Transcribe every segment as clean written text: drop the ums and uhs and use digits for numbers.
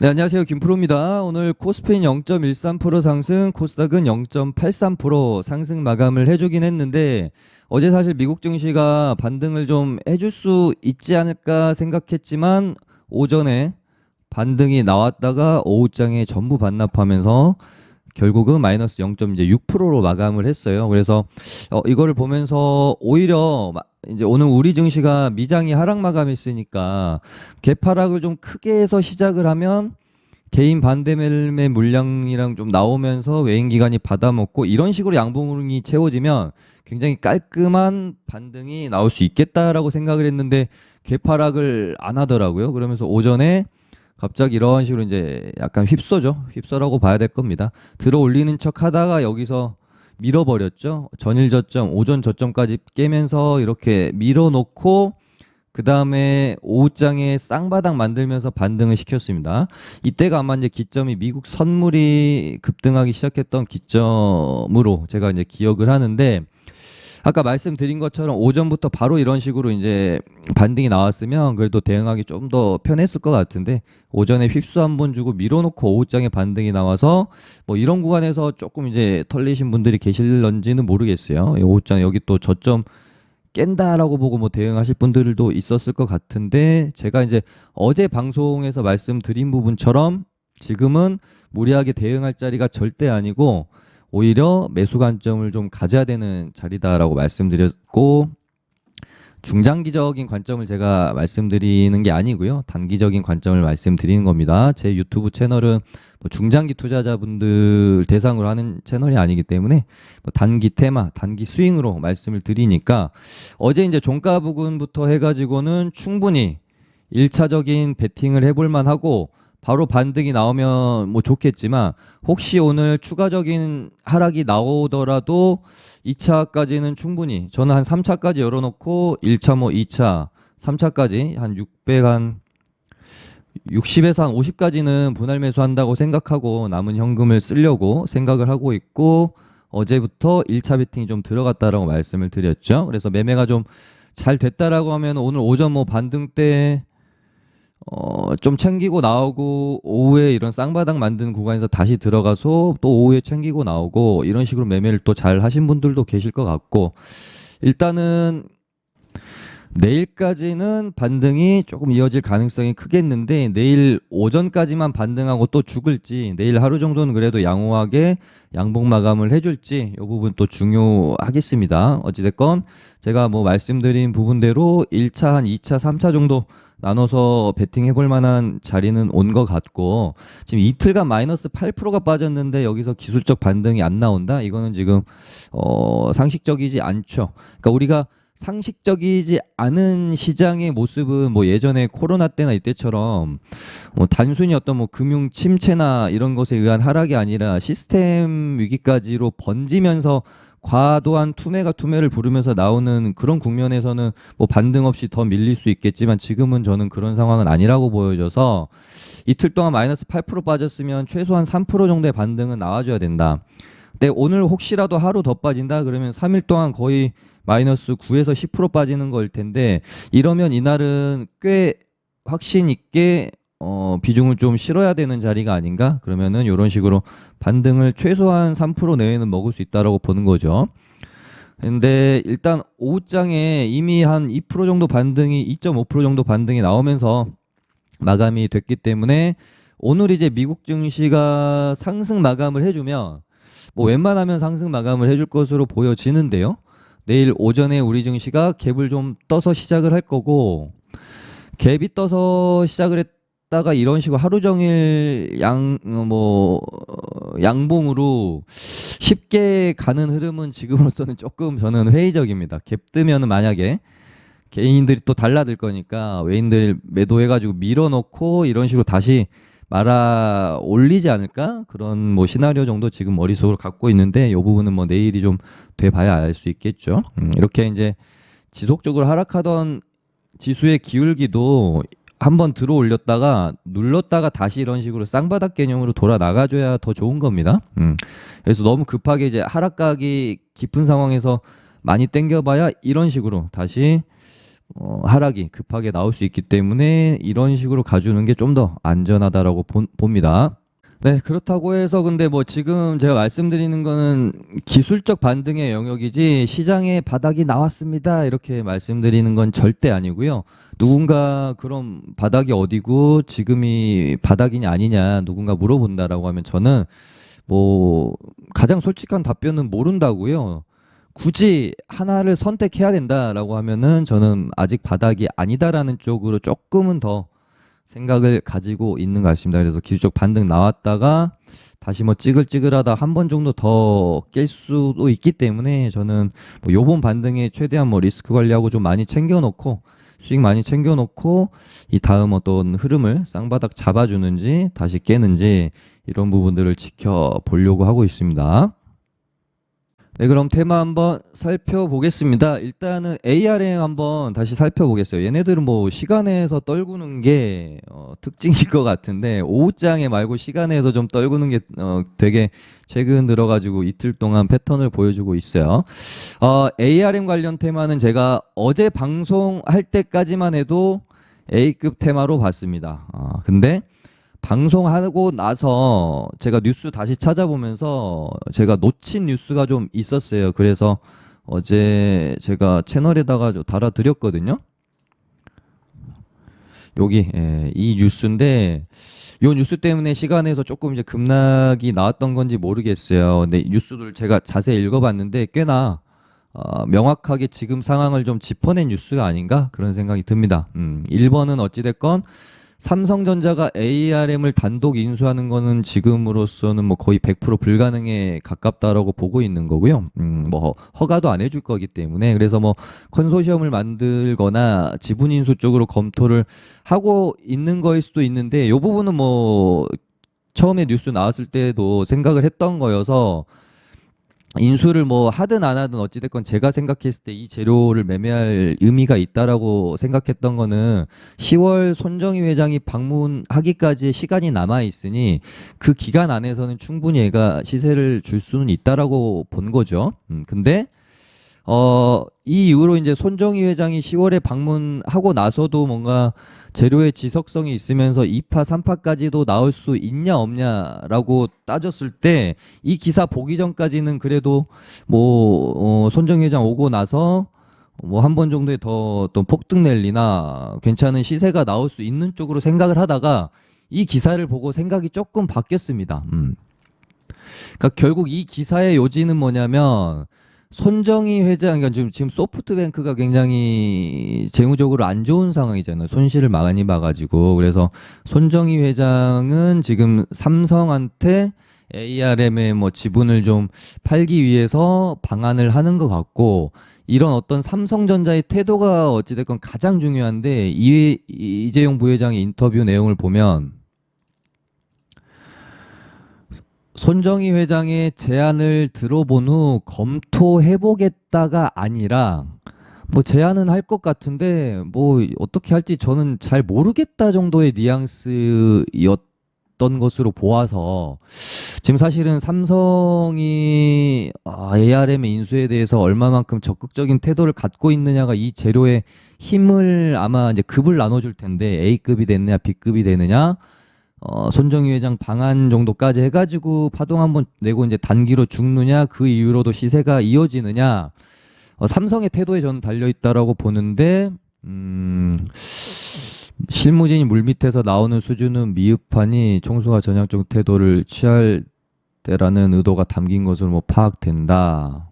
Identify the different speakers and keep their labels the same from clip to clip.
Speaker 1: 네, 안녕하세요. 김프로입니다. 오늘 코스피는 0.13% 상승, 코스닥은 0.83% 상승 마감을 해주긴 했는데 어제 사실 미국 증시가 반등을 좀 해줄 수 있지 않을까 생각했지만 오전에 반등이 나왔다가 오후장에 전부 반납하면서 결국은 마이너스 0.6%로 마감을 했어요. 그래서 이거를 보면서 오히려 이제 오늘 우리 증시가 미장이 하락 마감했으니까 개파락을 좀 크게 해서 시작을 하면 개인 반대 매매 물량이랑 좀 나오면서 외인 기관이 받아먹고 이런 식으로 양봉이 채워지면 굉장히 깔끔한 반등이 나올 수 있겠다라고 생각을 했는데 개파락을 안 하더라고요. 그러면서 오전에 갑자기 이런 식으로 이제 약간 휩써죠. 휩써라고 봐야 될 겁니다. 들어 올리는 척 하다가 여기서 밀어버렸죠. 전일 저점, 오전 저점까지 깨면서 이렇게 밀어놓고 그 다음에 오후장에 쌍바닥 만들면서 반등을 시켰습니다. 이때가 아마 이제 기점이 미국 선물이 급등하기 시작했던 기점으로 제가 이제 기억을 하는데 아까 말씀드린 것처럼 오전부터 바로 이런 식으로 이제 반등이 나왔으면 그래도 대응하기 좀 더 편했을 것 같은데 오전에 휩수 한 번 주고 밀어놓고 오후장에 반등이 나와서 뭐 이런 구간에서 조금 이제 털리신 분들이 계실런지는 모르겠어요. 오후장 여기 또 저점 깬다라고 보고 뭐 대응하실 분들도 있었을 것 같은데 제가 이제 어제 방송에서 말씀드린 부분처럼 지금은 무리하게 대응할 자리가 절대 아니고 오히려 매수 관점을 좀 가져야 되는 자리다라고 말씀드렸고 중장기적인 관점을 제가 말씀드리는 게 아니고요. 단기적인 관점을 말씀드리는 겁니다. 제 유튜브 채널은 뭐 중장기 투자자분들 대상으로 하는 채널이 아니기 때문에 뭐 단기 테마, 단기 스윙으로 말씀을 드리니까 어제 이제 종가 부근부터 해가지고는 충분히 1차적인 베팅을 해볼 만하고 바로 반등이 나오면 뭐 좋겠지만 혹시 오늘 추가적인 하락이 나오더라도 2차까지는 충분히 저는 한 3차까지 열어놓고 1차 뭐 2차 3차까지 한 600, 한 60에서 한 50까지는 분할 매수한다고 생각하고 남은 현금을 쓰려고 생각을 하고 있고 어제부터 1차 베팅이 좀 들어갔다라고 말씀을 드렸죠. 그래서 매매가 좀 잘 됐다라고 하면 오늘 오전 뭐 반등 때 좀 챙기고 나오고 오후에 이런 쌍바닥 만드는 구간에서 다시 들어가서 또 오후에 챙기고 나오고 이런 식으로 매매를 또 잘 하신 분들도 계실 것 같고 일단은 내일까지는 반등이 조금 이어질 가능성이 크겠는데 내일 오전까지만 반등하고 또 죽을지 내일 하루 정도는 그래도 양호하게 양봉 마감을 해줄지 이 부분 또 중요하겠습니다. 어찌됐건 제가 뭐 말씀드린 부분대로 1차, 한 2차, 3차 정도 나눠서 베팅해 볼 만한 자리는 온 것 같고 지금 이틀간 마이너스 8%가 빠졌는데 여기서 기술적 반등이 안 나온다? 이거는 지금 상식적이지 않죠. 그러니까 우리가 상식적이지 않은 시장의 모습은 뭐 예전에 코로나 때나 이때처럼 뭐 단순히 어떤 뭐 금융 침체나 이런 것에 의한 하락이 아니라 시스템 위기까지로 번지면서 과도한 투매가 투매를 부르면서 나오는 그런 국면에서는 뭐 반등 없이 더 밀릴 수 있겠지만 지금은 저는 그런 상황은 아니라고 보여져서 이틀 동안 마이너스 8% 빠졌으면 최소한 3% 정도의 반등은 나와줘야 된다. 근데 오늘 혹시라도 하루 더 빠진다 그러면 3일 동안 거의 마이너스 9에서 10% 빠지는 거일 텐데 이러면 이날은 꽤 확신 있게 비중을 좀 실어야 되는 자리가 아닌가? 그러면은 이런 식으로 반등을 최소한 3% 내외는 먹을 수 있다라고 보는 거죠. 근데 일단 오후장에 이미 한 2% 정도 반등이 2.5% 정도 반등이 나오면서 마감이 됐기 때문에 오늘 이제 미국 증시가 상승 마감을 해주면 뭐 웬만하면 상승 마감을 해줄 것으로 보여지는데요. 내일 오전에 우리 증시가 갭을 좀 떠서 시작을 할 거고 갭이 떠서 시작을 했다가 이런 식으로 하루 종일 양봉으로 쉽게 가는 흐름은 지금으로서는 조금 저는 회의적입니다. 갭 뜨면은 만약에 개인들이 또 달라들 거니까 외인들 매도해가지고 밀어넣고 이런 식으로 다시 말아 올리지 않을까? 그런 뭐 시나리오 정도 지금 머릿속으로 갖고 있는데 이 부분은 뭐 내일이 좀 돼 봐야 알 수 있겠죠. 이렇게 이제 지속적으로 하락하던 지수의 기울기도 한번 들어 올렸다가 눌렀다가 다시 이런 식으로 쌍바닥 개념으로 돌아 나가줘야 더 좋은 겁니다. 그래서 너무 급하게 이제 하락각이 깊은 상황에서 많이 땡겨봐야 이런 식으로 다시 하락이 급하게 나올 수 있기 때문에 이런 식으로 가주는 게 좀 더 안전하다라고 봅니다. 네, 그렇다고 해서 근데 뭐 지금 제가 말씀드리는 거는 기술적 반등의 영역이지 시장의 바닥이 나왔습니다. 이렇게 말씀드리는 건 절대 아니고요. 누군가 그럼 바닥이 어디고 지금이 바닥이냐 아니냐 누군가 물어본다라고 하면 저는 뭐 가장 솔직한 답변은 모른다고요. 굳이 하나를 선택해야 된다라고 하면은 저는 아직 바닥이 아니다라는 쪽으로 조금은 더 생각을 가지고 있는 것 같습니다. 그래서 기술적 반등 나왔다가 다시 뭐 찌글찌글하다 한 번 정도 더 깰 수도 있기 때문에 저는 뭐 요번 반등에 최대한 뭐 리스크 관리하고 좀 많이 챙겨놓고 수익 많이 챙겨놓고 이 다음 어떤 흐름을 쌍바닥 잡아주는지 다시 깨는지 이런 부분들을 지켜보려고 하고 있습니다. 네, 그럼 테마 한번 살펴보겠습니다. 일단은 ARM 한번 다시 살펴보겠어요. 얘네들은 뭐 시간에서 떨구는 게 특징일 것 같은데 오후장에 말고 시간에서 좀 떨구는 게 되게 최근 들어가지고 이틀 동안 패턴을 보여주고 있어요. ARM 관련 테마는 제가 어제 방송할 때까지만 해도 A급 테마로 봤습니다. 근데 방송하고 나서 제가 뉴스 다시 찾아보면서 제가 놓친 뉴스가 좀 있었어요. 그래서 어제 제가 채널에다가 좀 달아드렸거든요. 여기 이 뉴스인데 요 뉴스 때문에 시간에서 조금 이제 급락이 나왔던 건지 모르겠어요. 근데 뉴스를 제가 자세히 읽어봤는데 꽤나 명확하게 지금 상황을 좀 짚어낸 뉴스가 아닌가 그런 생각이 듭니다. 1번은 어찌됐건 삼성전자가 ARM을 단독 인수하는 거는 지금으로서는 뭐 거의 100% 불가능에 가깝다라고 보고 있는 거고요. 뭐 허가도 안 해줄 거기 때문에 그래서 뭐 컨소시엄을 만들거나 지분 인수 쪽으로 검토를 하고 있는 거일 수도 있는데 이 부분은 뭐 처음에 뉴스 나왔을 때도 생각을 했던 거여서 인수를 뭐 하든 안 하든 어찌됐건 제가 생각했을 때 이 재료를 매매할 의미가 있다라고 생각했던 거는 10월 손정희 회장이 방문하기까지 시간이 남아 있으니 그 기간 안에서는 충분히 얘가 시세를 줄 수는 있다라고 본 거죠. 근데 이 이후로 이제 손정희 회장이 10월에 방문하고 나서도 뭔가 재료의 지속성이 있으면서 2파, 3파까지도 나올 수 있냐 없냐라고 따졌을 때 이 기사 보기 전까지는 그래도 뭐 손정희 회장 오고 나서 뭐 한 번 정도의 더 또 폭등 랠리나 괜찮은 시세가 나올 수 있는 쪽으로 생각을 하다가 이 기사를 보고 생각이 조금 바뀌었습니다. 그러니까 결국 이 기사의 요지는 뭐냐면 손정희 회장, 그러니까 지금 소프트뱅크가 굉장히 재무적으로 안 좋은 상황이잖아요. 손실을 많이 봐가지고. 그래서 손정희 회장은 지금 삼성한테 ARM의 뭐 지분을 좀 팔기 위해서 방안을 하는 것 같고, 이런 어떤 삼성전자의 태도가 어찌됐건 가장 중요한데, 이재용 부회장의 인터뷰 내용을 보면, 손정희 회장의 제안을 들어본 후 검토해보겠다가 아니라 뭐 제안은 할 것 같은데 뭐 어떻게 할지 저는 잘 모르겠다 정도의 뉘앙스였던 것으로 보아서 지금 사실은 삼성이 ARM의 인수에 대해서 얼마만큼 적극적인 태도를 갖고 있느냐가 이 재료의 힘을 아마 이제 급을 나눠줄 텐데 A급이 됐느냐 B급이 되느냐 손정희 회장 방안 정도까지 해가지고 파동 한번 내고 이제 단기로 죽느냐 그 이후로도 시세가 이어지느냐 삼성의 태도에 저는 달려있다라고 보는데 실무진이 물밑에서 나오는 수준은 미흡하니 총수가 전향적 태도를 취할 때라는 의도가 담긴 것으로 뭐 파악된다.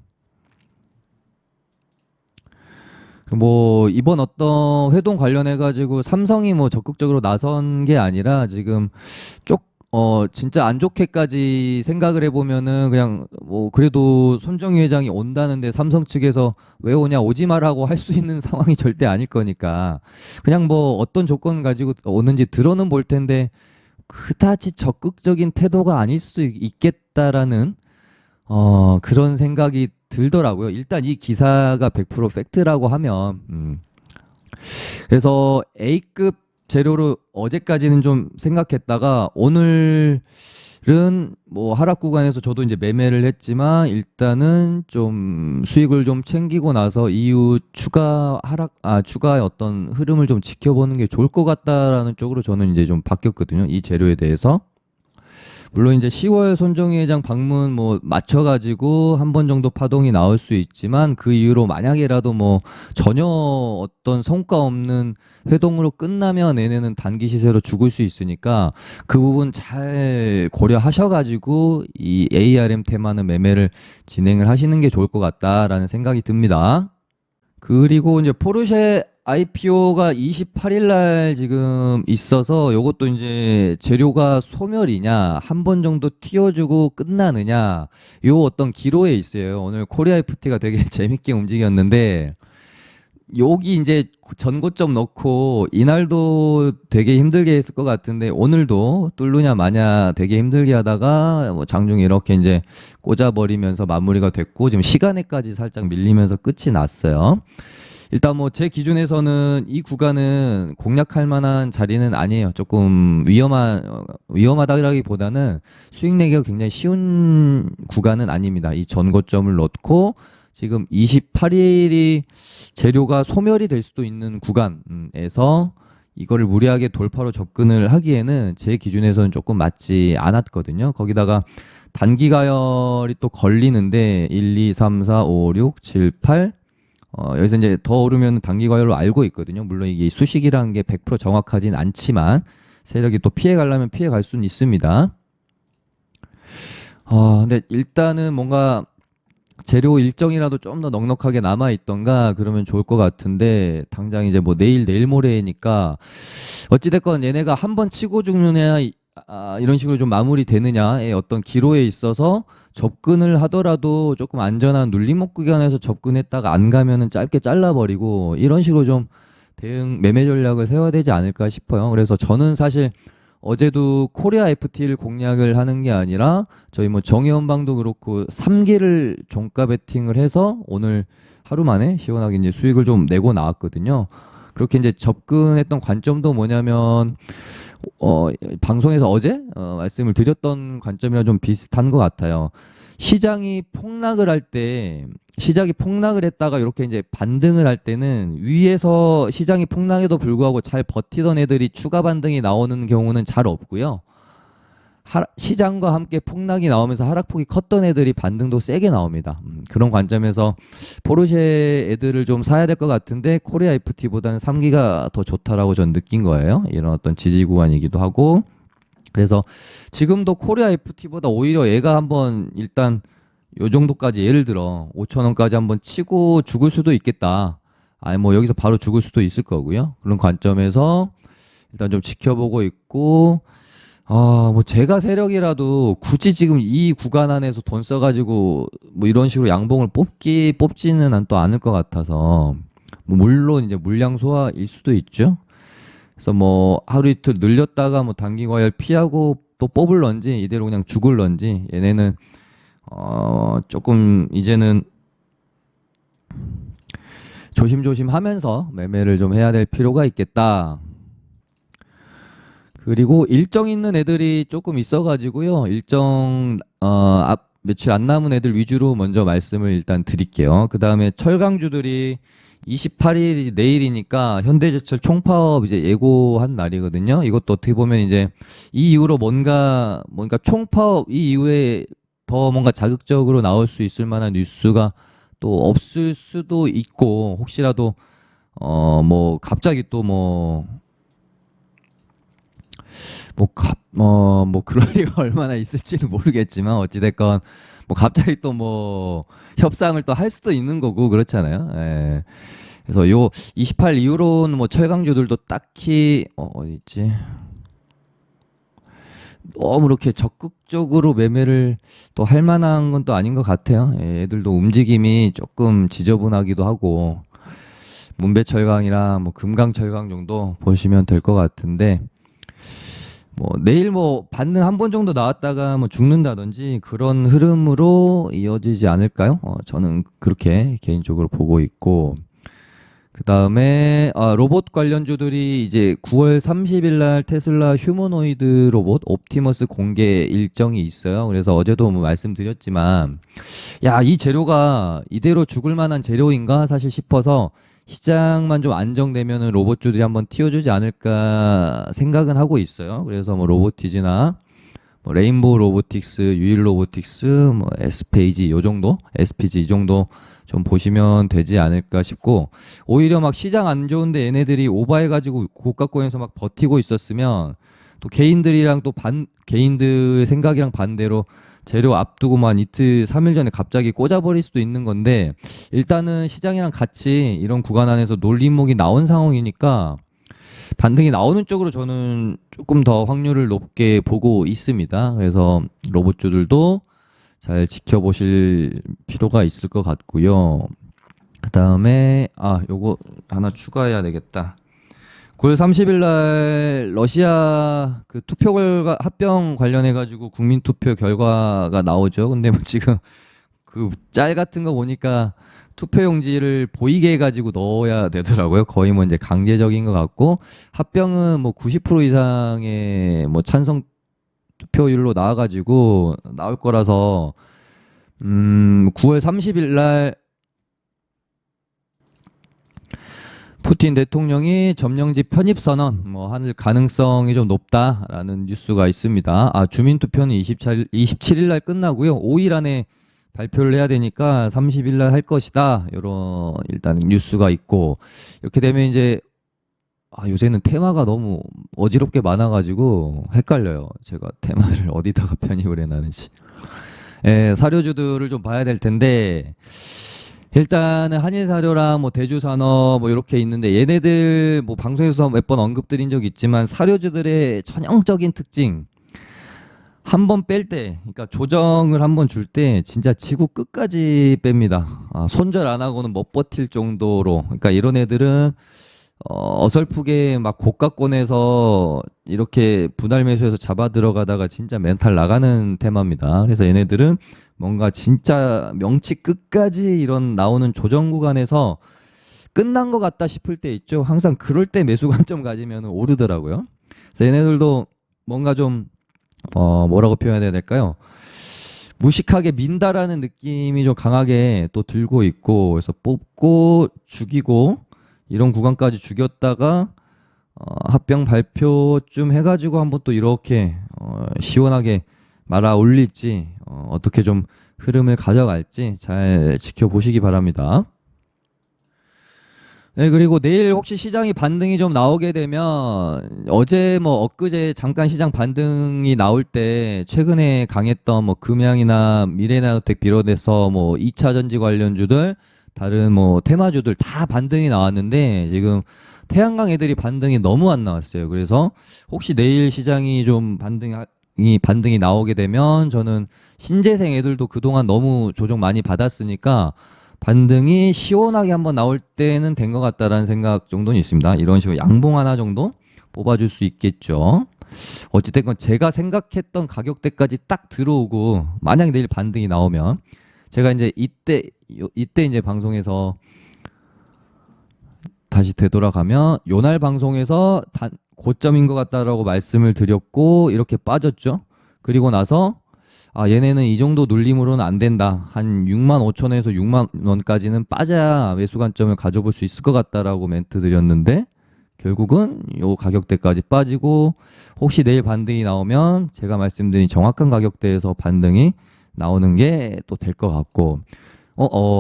Speaker 1: 뭐 이번 어떤 회동 관련해 가지고 삼성이 뭐 적극적으로 나선 게 아니라 지금 진짜 안 좋게까지 생각을 해보면은 그냥 뭐 그래도 손정희 회장이 온다는데 삼성 측에서 왜 오냐 오지 말라고 할 수 있는 상황이 절대 아닐 거니까 그냥 뭐 어떤 조건 가지고 오는지 들어는 볼 텐데 그다지 적극적인 태도가 아닐 수 있겠다라는 그런 생각이 들더라고요. 일단 이 기사가 100% 팩트라고 하면 그래서 A급 재료로 어제까지는 좀 생각했다가 오늘은 뭐 하락 구간에서 저도 이제 매매를 했지만 일단은 좀 수익을 좀 챙기고 나서 이후 추가의 어떤 흐름을 좀 지켜보는 게 좋을 것 같다라는 쪽으로 저는 이제 좀 바뀌었거든요. 이 재료에 대해서. 물론 이제 10월 손정희 회장 방문 뭐 맞춰가지고 한 번 정도 파동이 나올 수 있지만 그 이후로 만약에라도 뭐 전혀 어떤 성과 없는 회동으로 끝나면 얘네는 단기 시세로 죽을 수 있으니까 그 부분 잘 고려하셔가지고 이 ARM 테마는 매매를 진행을 하시는 게 좋을 것 같다라는 생각이 듭니다. 그리고 이제 포르쉐 IPO가 28일 날 지금 있어서 요것도 이제 재료가 소멸이냐, 한 번 정도 튀어주고 끝나느냐, 요 어떤 기로에 있어요. 오늘 코리아 FT가 되게 재밌게 움직였는데, 여기 이제 전고점 넣고 이날도 되게 힘들게 했을 것 같은데 오늘도 뚫느냐 마냐 되게 힘들게 하다가 뭐 장중에 이렇게 이제 꽂아버리면서 마무리가 됐고 지금 시간에까지 살짝 밀리면서 끝이 났어요. 일단 뭐 제 기준에서는 이 구간은 공략할 만한 자리는 아니에요. 조금 위험하다기보다는 수익 내기가 굉장히 쉬운 구간은 아닙니다. 이 전고점을 넣고 지금 28일이 재료가 소멸이 될 수도 있는 구간에서 이거를 무리하게 돌파로 접근을 하기에는 제 기준에서는 조금 맞지 않았거든요. 거기다가 단기 가열이 또 걸리는데 1, 2, 3, 4, 5, 6, 7, 8 여기서 이제 더 오르면 단기 과열로 알고 있거든요. 물론 이게 수식이라는 게 100% 정확하진 않지만 세력이 또 피해 가려면 피해 갈 수는 있습니다. 근데 일단은 뭔가 재료 일정이라도 좀 더 넉넉하게 남아 있던가 그러면 좋을 것 같은데 당장 이제 뭐 내일 모레니까 어찌됐건 얘네가 한 번 치고 죽느냐 이런 식으로 좀 마무리되느냐의 어떤 기로에 있어서 접근을 하더라도 조금 안전한 눌림목 구간에서 접근했다가 안 가면은 짧게 잘라버리고 이런 식으로 좀 대응 매매 전략을 세워야 되지 않을까 싶어요. 그래서 저는 사실 어제도 코리아 FT를 공략을 하는 게 아니라 저희 뭐 정의원방도 그렇고 3기를 종가 베팅을 해서 오늘 하루 만에 시원하게 이제 수익을 좀 내고 나왔거든요. 그렇게 이제 접근했던 관점도 뭐냐면 방송에서 어제 말씀을 드렸던 관점이랑 좀 비슷한 것 같아요. 시장이 폭락을 했다가 이렇게 이제 반등을 할 때는 위에서 시장이 폭락에도 불구하고 잘 버티던 애들이 추가 반등이 나오는 경우는 잘 없고요. 시장과 함께 폭락이 나오면서 하락폭이 컸던 애들이 반등도 세게 나옵니다. 그런 관점에서 포르쉐 애들을 좀 사야 될 것 같은데 코리아 FT보다는 3기가 더 좋다라고 전 느낀 거예요. 이런 어떤 지지 구간이기도 하고 그래서 지금도 코리아 FT보다 오히려 얘가 한번 일단 요 정도까지 예를 들어 5,000원까지 한번 치고 죽을 수도 있겠다. 아니 뭐 여기서 바로 죽을 수도 있을 거고요. 그런 관점에서 일단 좀 지켜보고 있고 뭐 제가 세력이라도 굳이 지금 이 구간 안에서 돈 써가지고 뭐 이런 식으로 양봉을 뽑지는 또 않을 것 같아서 뭐 물론 이제 물량 소화일 수도 있죠. 그래서 뭐 하루 이틀 늘렸다가 뭐 단기 과열 피하고 또 뽑을런지 이대로 그냥 죽을런지 얘네는 조금 이제는 조심조심 하면서 매매를 좀 해야 될 필요가 있겠다. 그리고 일정 있는 애들이 조금 있어가지고요. 며칠 안 남은 애들 위주로 먼저 말씀을 일단 드릴게요. 그 다음에 철강주들이 28일이 내일이니까 현대제철 총파업 이제 예고한 날이거든요. 이것도 어떻게 보면 이제 이 이후로 뭔가 총파업 이 이후에 더 뭔가 자극적으로 나올 수 있을 만한 뉴스가 또 없을 수도 있고 혹시라도 뭐 갑자기 또 뭐 그럴 리가 얼마나 있을지는 모르겠지만 어찌됐건 뭐 갑자기 또 뭐 협상을 또 할 수도 있는 거고 그렇잖아요. 예. 그래서 요 28 이후로는 뭐 철강주들도 딱히 어디 있지? 너무 이렇게 적극적으로 매매를 또 할 만한 건 또 아닌 것 같아요. 예, 애들도 움직임이 조금 지저분하기도 하고 문배철강이랑 뭐 금강철강 정도 보시면 될 것 같은데 뭐 내일 뭐 반등 한 번 정도 나왔다가 뭐 죽는다든지 그런 흐름으로 이어지지 않을까요? 저는 그렇게 개인적으로 보고 있고 그다음에 로봇 관련주들이 이제 9월 30일 날 테슬라 휴머노이드 로봇 옵티머스 공개 일정이 있어요. 그래서 어제도 뭐 말씀드렸지만 야, 이 재료가 이대로 죽을 만한 재료인가 사실 싶어서 시장만 좀 안정되면은 로봇주들이 한번 튀어주지 않을까 생각은 하고 있어요. 그래서 뭐 로보티즈나 뭐 레인보우 로보틱스, 유일 로보틱스, 뭐 SPG 요 정도, SPG 이 정도 좀 보시면 되지 않을까 싶고, 오히려 막 시장 안 좋은데 얘네들이 오버해가지고 고가권에서 막 버티고 있었으면 또 개인들이랑 또 개인들 생각이랑 반대로 재료 앞두고만 이틀 3일 전에 갑자기 꽂아버릴 수도 있는 건데, 일단은 시장이랑 같이 이런 구간 안에서 놀림목이 나온 상황이니까 반등이 나오는 쪽으로 저는 조금 더 확률을 높게 보고 있습니다. 그래서 로봇주들도 잘 지켜보실 필요가 있을 것 같고요. 그다음에 요거 하나 추가해야 되겠다. 9월 30일 날 러시아 그 투표 결과 합병 관련해 가지고 국민 투표 결과가 나오죠. 근데 뭐 지금 그 짤 같은 거 보니까 투표용지를 보이게 해가지고 넣어야 되더라고요. 거의 뭐 이제 강제적인 것 같고, 합병은 뭐 90% 이상의 뭐 찬성 투표율로 나와가지고 나올 거라서 9월 30일 날 푸틴 대통령이 점령지 편입 선언 뭐 할 가능성이 좀 높다라는 뉴스가 있습니다. 주민 투표는 27일 날 끝나고요. 5일 안에 발표를 해야 되니까 30일 날 할 것이다. 이런 일단 뉴스가 있고, 이렇게 되면 이제 요새는 테마가 너무 어지럽게 많아가지고 헷갈려요. 제가 테마를 어디다가 편입을 해놨는지. 사료주들을 좀 봐야 될 텐데, 일단은 한일사료랑 뭐 대주산업 뭐 이렇게 있는데, 얘네들 뭐 방송에서 몇 번 언급드린 적 있지만 사료주들의 전형적인 특징, 한 번 뺄 때, 그러니까 조정을 한 번 줄 때 진짜 지구 끝까지 뺍니다. 손절 안 하고는 못 버틸 정도로. 그러니까 이런 애들은 어설프게 막 고가권에서 이렇게 분할 매수해서 잡아 들어가다가 진짜 멘탈 나가는 테마입니다. 그래서 얘네들은 뭔가 진짜 명치 끝까지 이런 나오는 조정 구간에서 끝난 것 같다 싶을 때 있죠. 항상 그럴 때 매수 관점 가지면 오르더라고요. 그래서 얘네들도 뭔가 좀 뭐라고 표현해야 될까요? 무식하게 민다라는 느낌이 좀 강하게 또 들고 있고, 그래서 뽑고 죽이고 이런 구간까지 죽였다가 합병 발표쯤 해가지고 한번 또 이렇게 시원하게 말아 올릴지, 어떻게 좀 흐름을 가져갈지 잘 지켜보시기 바랍니다. 네, 그리고 내일 혹시 시장이 반등이 좀 나오게 되면, 어제 뭐 엊그제 잠깐 시장 반등이 나올 때 최근에 강했던 뭐 금양이나 미래나노텍 비롯해서 뭐 2차 전지 관련주들, 다른 뭐 테마주들 다 반등이 나왔는데, 지금 태양광 애들이 반등이 너무 안 나왔어요. 그래서 혹시 내일 시장이 좀 반등이 나오게 되면, 저는 신재생 애들도 그동안 너무 조정 많이 받았으니까 반등이 시원하게 한번 나올 때는 된 것 같다라는 생각 정도는 있습니다. 이런 식으로 양봉 하나 정도 뽑아줄 수 있겠죠. 어찌됐건 제가 생각했던 가격대까지 딱 들어오고, 만약 내일 반등이 나오면 제가 이제 이때 이제 방송에서 다시 되돌아가면, 요날 방송에서 고점인 것 같다라고 말씀을 드렸고 이렇게 빠졌죠. 그리고 나서 얘네는 이 정도 눌림으로는 안 된다. 한 6만 5천에서 6만 원까지는 빠져야 매수 관점을 가져볼 수 있을 것 같다라고 멘트 드렸는데, 결국은 요 가격대까지 빠지고, 혹시 내일 반등이 나오면 제가 말씀드린 정확한 가격대에서 반등이 나오는 게 또 될 것 같고,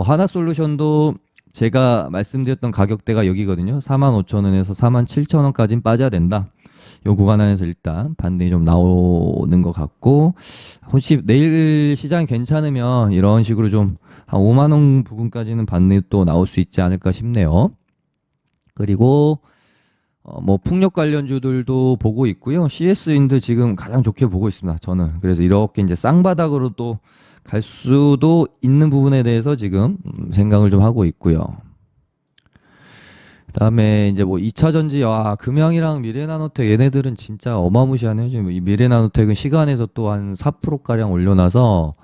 Speaker 1: 하나솔루션도 제가 말씀드렸던 가격대가 여기거든요. 4만 5천 원에서 4만 7천 원까지는 빠져야 된다. 요 구간 안에서 일단 반등이 좀 나오는 것 같고, 혹시 내일 시장이 괜찮으면 이런 식으로 좀 한 5만 원 부근까지는 반등이 또 나올 수 있지 않을까 싶네요. 그리고 뭐 풍력 관련주들도 보고 있고요. CS인도 지금 가장 좋게 보고 있습니다. 저는 그래서 이렇게 이제 쌍바닥으로 또 갈 수도 있는 부분에 대해서 지금 생각을 좀 하고 있고요. 그다음에 이제 뭐 2차 전지, 금양이랑 미래나노텍 얘네들은 진짜 어마무시하네요. 지금 이 미래나노텍은 시간에서 또 한 4% 가량 올려놔서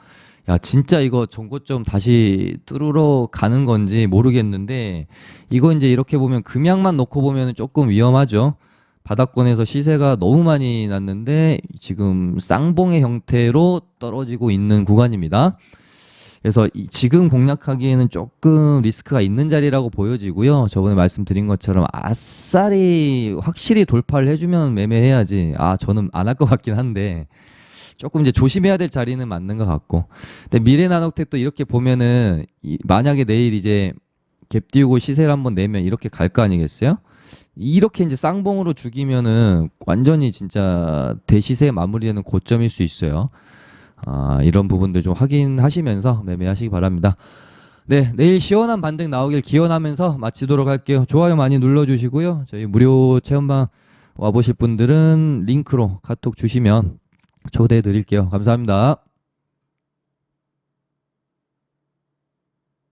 Speaker 1: 야, 진짜 이거 전고점 다시 뚫으러 가는 건지 모르겠는데, 이거 이제 이렇게 보면 금양만 놓고 보면 조금 위험하죠. 바닥권에서 시세가 너무 많이 났는데, 지금 쌍봉의 형태로 떨어지고 있는 구간입니다. 그래서 지금 공략하기에는 조금 리스크가 있는 자리라고 보여지고요. 저번에 말씀드린 것처럼 아싸리 확실히 돌파를 해주면 매매해야지. 아, 저는 안 할 것 같긴 한데, 조금 이제 조심해야 될 자리는 맞는 것 같고. 근데 미래나노텍도 이렇게 보면은 만약에 내일 이제 갭 띄우고 시세를 한번 내면 이렇게 갈 거 아니겠어요? 이렇게 이제 쌍봉으로 죽이면은 완전히 진짜 대시세 마무리되는 고점일 수 있어요. 아, 이런 부분들 좀 확인하시면서 매매하시기 바랍니다. 네, 내일 시원한 반등 나오길 기원하면서 마치도록 할게요. 좋아요 많이 눌러주시고요. 저희 무료 체험방 와보실 분들은 링크로 카톡 주시면 초대해 드릴게요. 감사합니다.